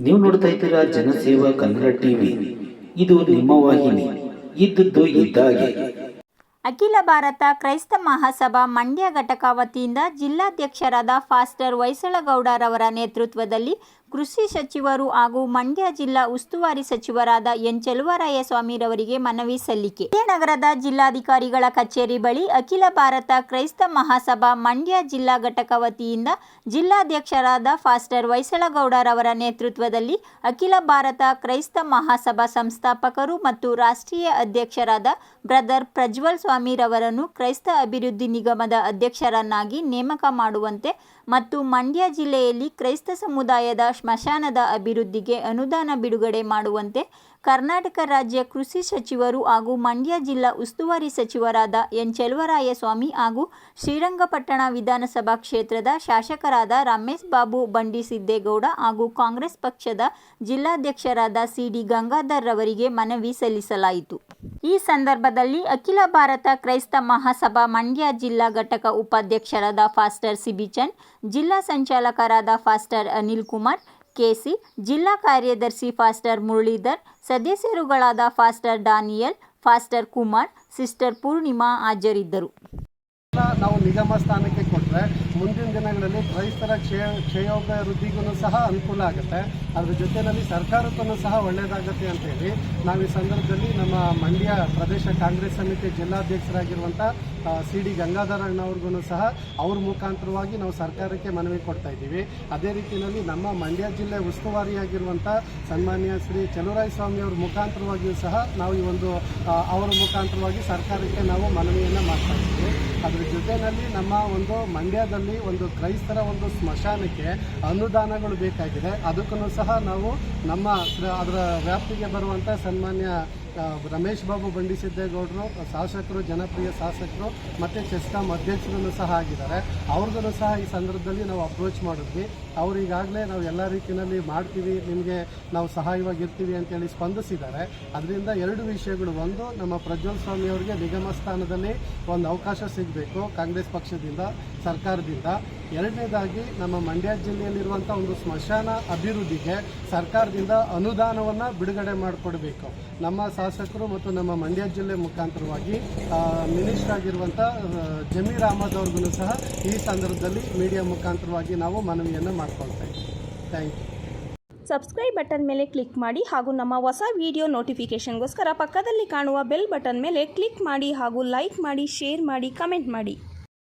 ನೀವು ನೋಡ್ತಾ ಇದ್ದೀರಾ ಜನಸೇವಾ ಕನ್ನಡ ಟಿವಿ. ಇದು ನಿಮ್ಮ ವಾಹಿನಿ. ಇದ್ದದ್ದು ಇದ್ದಾಗೆ. ಅಖಿಲ ಭಾರತ ಕ್ರೈಸ್ತ ಮಹಾಸಭಾ ಮಂಡ್ಯ ಘಟಕ ವತಿಯಿಂದ ಜಿಲ್ಲಾಧ್ಯಕ್ಷರಾದ ಫಾಸ್ಟರ್ ಹೊಯ್ಸಳಗೌಡರವರ ನೇತೃತ್ವದಲ್ಲಿ ಕೃಷಿ ಸಚಿವರು ಹಾಗೂ ಮಂಡ್ಯ ಜಿಲ್ಲಾ ಉಸ್ತುವಾರಿ ಸಚಿವರಾದ ಎನ್ ಚೆಲುವರಾಯಸ್ವಾಮಿರವರಿಗೆ ಮನವಿ ಸಲ್ಲಿಕೆ. ನಗರದ ಜಿಲ್ಲಾಧಿಕಾರಿಗಳ ಕಚೇರಿ ಬಳಿ ಅಖಿಲ ಭಾರತ ಕ್ರೈಸ್ತ ಮಹಾಸಭಾ ಮಂಡ್ಯ ಜಿಲ್ಲಾ ಘಟಕ ವತಿಯಿಂದ ಜಿಲ್ಲಾಧ್ಯಕ್ಷರಾದ ಫಾಸ್ಟರ್ ಹೊಯ್ಸಳಗೌಡರವರ ನೇತೃತ್ವದಲ್ಲಿ ಅಖಿಲ ಭಾರತ ಕ್ರೈಸ್ತ ಮಹಾಸಭಾ ಸಂಸ್ಥಾಪಕರು ಮತ್ತು ರಾಷ್ಟ್ರೀಯ ಅಧ್ಯಕ್ಷರಾದ ಬ್ರದರ್ ಪ್ರಜ್ವಲ್ ಸ್ವಾಮಿರವರನ್ನು ಕ್ರೈಸ್ತ ಅಭಿವೃದ್ಧಿ ನಿಗಮದ ಅಧ್ಯಕ್ಷರನ್ನಾಗಿ ನೇಮಕ ಮಾಡುವಂತೆ ಮತ್ತು ಮಂಡ್ಯ ಜಿಲ್ಲೆಯಲ್ಲಿ ಕ್ರೈಸ್ತ ಸಮುದಾಯದ ಸ್ಮಶಾನದ ಅಭಿವೃದ್ಧಿಗೆ ಅನುದಾನ ಬಿಡುಗಡೆ ಮಾಡುವಂತೆ ಕರ್ನಾಟಕ ರಾಜ್ಯ ಕೃಷಿ ಸಚಿವರು ಹಾಗೂ ಮಂಡ್ಯ ಜಿಲ್ಲಾ ಉಸ್ತುವಾರಿ ಸಚಿವರಾದ ಎನ್ ಚೆಲುವರಾಯಸ್ವಾಮಿ ಹಾಗೂ ಶ್ರೀರಂಗಪಟ್ಟಣ ವಿಧಾನಸಭಾ ಕ್ಷೇತ್ರದ ಶಾಸಕರಾದ ರಮೇಶ್ ಬಾಬು ಬಂಡಿಸಿದ್ದೇಗೌಡ ಹಾಗೂ ಕಾಂಗ್ರೆಸ್ ಪಕ್ಷದ ಜಿಲ್ಲಾಧ್ಯಕ್ಷರಾದ ಸಿಡಿ ಗಂಗಾಧರ್ ರವರಿಗೆ ಮನವಿ ಸಲ್ಲಿಸಲಾಯಿತು. ಈ ಸಂದರ್ಭದಲ್ಲಿ ಅಖಿಲ ಭಾರತ ಕ್ರೈಸ್ತ ಮಹಾಸಭಾ ಮಂಡ್ಯ ಜಿಲ್ಲಾ ಘಟಕ ಉಪಾಧ್ಯಕ್ಷರಾದ ಫಾಸ್ಟರ್ ಸಿಬಿಚಂದ್, ಜಿಲ್ಲಾ ಸಂಚಾಲಕರಾದ ಫಾಸ್ಟರ್ ಅನಿಲ್ ಕುಮಾರ್ ಕೆಸಿ, ಜಿಲ್ಲಾ ಕಾರ್ಯದರ್ಶಿ ಫಾಸ್ಟರ್ ಮುರಳೀಧರ್, ಸದಸ್ಯರುಗಳಾದ pastor Daniel, pastor Kumar, sister Purnima ಹಾಜರಿದ್ದರು. ನಾವು ನಿಗಮ ಸ್ಥಾನಕ್ಕೆ ಕೊಟ್ಟರೆ ಮುಂದಿನ ದಿನಗಳಲ್ಲಿ ಕ್ರೈಸ್ತರ ಕ್ಷಯೋಭಿವೃದ್ಧಿಗೂ ಸಹ ಅನುಕೂಲ ಆಗುತ್ತೆ. ಅದ್ರ ಜೊತೆಯಲ್ಲಿ ಸರ್ಕಾರಕ್ಕೂ ಸಹ ಒಳ್ಳೆಯದಾಗುತ್ತೆ ಅಂತೇಳಿ ನಾವು ಈ ಸಂದರ್ಭದಲ್ಲಿ ನಮ್ಮ ಮಂಡ್ಯ ಪ್ರದೇಶ ಕಾಂಗ್ರೆಸ್ ಸಮಿತಿ ಜಿಲ್ಲಾಧ್ಯಕ್ಷರಾಗಿರುವಂಥ ಸಿಡಿ ಗಂಗಾಧರ ಅಣ್ಣವ್ರಿಗೂ ಸಹ ಅವ್ರ ಮುಖಾಂತರವಾಗಿ ನಾವು ಸರ್ಕಾರಕ್ಕೆ ಮನವಿ ಕೊಡ್ತಾ ಇದ್ದೀವಿ. ಅದೇ ರೀತಿಯಲ್ಲಿ ನಮ್ಮ ಮಂಡ್ಯ ಜಿಲ್ಲೆ ಉಸ್ತುವಾರಿಯಾಗಿರುವಂಥ ಸನ್ಮಾನ್ಯ ಶ್ರೀ ಚೆಲುವರಾಯಸ್ವಾಮಿ ಅವ್ರ ಮುಖಾಂತರವಾಗಿಯೂ ಸಹ ನಾವು ಈ ಒಂದು ಅವರ ಮುಖಾಂತರವಾಗಿ ಸರ್ಕಾರಕ್ಕೆ ನಾವು ಮನವಿಯನ್ನು ಮಾಡ್ತಾ ಇದ್ದೀವಿ. ಅದರ ಜೊತೆಯಲ್ಲಿ ನಮ್ಮ ಒಂದು ಮಂಡ್ಯದಲ್ಲಿ ಒಂದು ಕ್ರೈಸ್ತರ ಒಂದು ಸ್ಮಶಾನಕ್ಕೆ ಅನುದಾನಗಳು ಬೇಕಾಗಿದೆ. ಅದಕ್ಕೂ ಸಹ ನಾವು ನಮ್ಮ ಅದರ ವ್ಯಾಪ್ತಿಗೆ ಬರುವಂಥ ಸನ್ಮಾನ್ಯ ರಮೇಶ್ ಬಾಬು ಬಂಡಿಸಿದ್ದೇಗೌಡರು ಶಾಸಕರು, ಜನಪ್ರಿಯ ಶಾಸಕರು ಮತ್ತು ಚೆಸ್ಕಾಂ ಅಧ್ಯಕ್ಷರು ಸಹ ಆಗಿದ್ದಾರೆ. ಅವ್ರಿಗೂ ಸಹ ಈ ಸಂದರ್ಭದಲ್ಲಿ ನಾವು ಅಪ್ರೋಚ್ ಮಾಡಿದ್ವಿ. ಅವರು ಈಗಾಗಲೇ ನಾವು ಎಲ್ಲ ರೀತಿಯಲ್ಲಿ ಮಾಡ್ತೀವಿ, ನಿಮಗೆ ನಾವು ಸಹಾಯವಾಗಿರ್ತೀವಿ ಅಂತೇಳಿ ಸ್ಪಂದಿಸಿದ್ದಾರೆ. ಅದರಿಂದ ಎರಡು ವಿಷಯಗಳು, ಒಂದು ನಮ್ಮ ಪ್ರಜ್ವಲ್ ಸ್ವಾಮಿ ಅವರಿಗೆ ನಿಗಮ ಸ್ಥಾನದಲ್ಲಿ ಒಂದು ಅವಕಾಶ ಸಿಗಬೇಕು ಕಾಂಗ್ರೆಸ್ ಪಕ್ಷದಿಂದ, ಸರ್ಕಾರದಿಂದ. ಎರಡನೇದಾಗಿ ನಮ್ಮ ಮಂಡ್ಯ ಜಿಲ್ಲೆಯಲ್ಲಿರುವಂಥ ಒಂದು ಸ್ಮಶಾನ ಅಭಿವೃದ್ಧಿಗೆ ಸರ್ಕಾರದಿಂದ ಅನುದಾನವನ್ನು ಬಿಡುಗಡೆ ಮಾಡಿಕೊಡ್ಬೇಕು. ನಮ್ಮ ಶಾಸಕರು ಮತ್ತು ನಮ್ಮ ಮಂಡ್ಯ ಜಿಲ್ಲೆ ಮುಖಾಂತರವಾಗಿ ಮಿನಿಸ್ಟರ್ ಆಗಿರುವಂಥ ಜಮೀರ್ ಅಹಮದ್ ಅವ್ರಿಗೂ ಸಹ ಈ ಸಂದರ್ಭದಲ್ಲಿ ಮೀಡಿಯಾ ಮುಖಾಂತರವಾಗಿ ನಾವು ಮನವಿಯನ್ನು ಮಾಡ್ಕೊಳ್ತಾ ಇದ್ದೀವಿ. Thank you. ಸಬ್ಸ್ಕ್ರೈಬ್ ಬಟನ್ ಮೇಲೆ ಕ್ಲಿಕ್ ಮಾಡಿ ಹಾಗೂ ನಮ್ಮ ಹೊಸ ವಿಡಿಯೋ ನೋಟಿಫಿಕೇಷನ್ಗೋಸ್ಕರ ಪಕ್ಕದಲ್ಲಿ ಕಾಣುವ ಬೆಲ್ ಬಟನ್ ಮೇಲೆ ಕ್ಲಿಕ್ ಮಾಡಿ ಹಾಗೂ ಲೈಕ್ ಮಾಡಿ, ಶೇರ್ ಮಾಡಿ, ಕಮೆಂಟ್ ಮಾಡಿ.